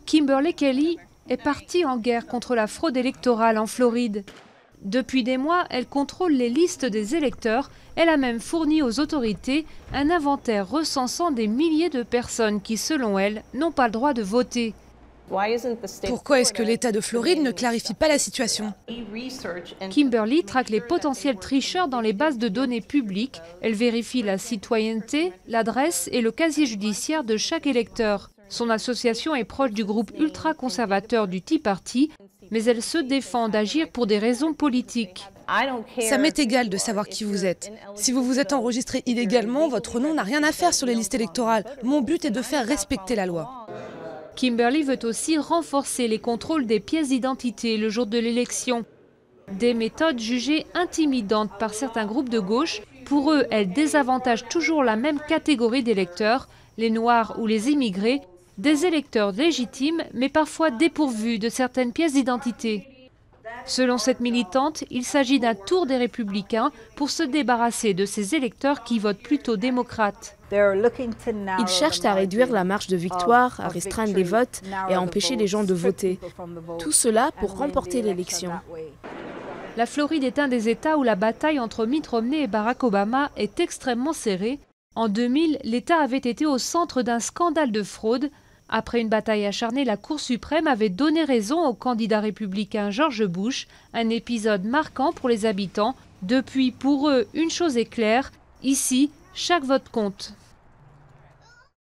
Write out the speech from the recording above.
Kimberly Kelly est partie en guerre contre la fraude électorale en Floride. Depuis des mois, elle contrôle les listes des électeurs. Elle a même fourni aux autorités un inventaire recensant des milliers de personnes qui, selon elle, n'ont pas le droit de voter. Pourquoi est-ce que l'État de Floride ne clarifie pas la situation? Kimberly traque les potentiels tricheurs dans les bases de données publiques. Elle vérifie la citoyenneté, l'adresse et le casier judiciaire de chaque électeur. Son association est proche du groupe ultra-conservateur du Tea Party, mais elle se défend d'agir pour des raisons politiques. Ça m'est égal de savoir qui vous êtes. Si vous vous êtes enregistré illégalement, votre nom n'a rien à faire sur les listes électorales. Mon but est de faire respecter la loi. Kimberly veut aussi renforcer les contrôles des pièces d'identité le jour de l'élection. Des méthodes jugées intimidantes par certains groupes de gauche. Pour eux, elles désavantagent toujours la même catégorie d'électeurs, les Noirs ou les immigrés, des électeurs légitimes mais parfois dépourvus de certaines pièces d'identité. Selon cette militante, il s'agit d'un tour des républicains pour se débarrasser de ces électeurs qui votent plutôt démocrates. Ils cherchent à réduire la marge de victoire, à restreindre les votes et à empêcher les gens de voter. Tout cela pour remporter l'élection. La Floride est un des États où la bataille entre Mitt Romney et Barack Obama est extrêmement serrée. En 2000, l'État avait été au centre d'un scandale de fraude. Après une bataille acharnée, la Cour suprême avait donné raison au candidat républicain George Bush, un épisode marquant pour les habitants. Depuis, pour eux, une chose est claire, ici, chaque vote compte.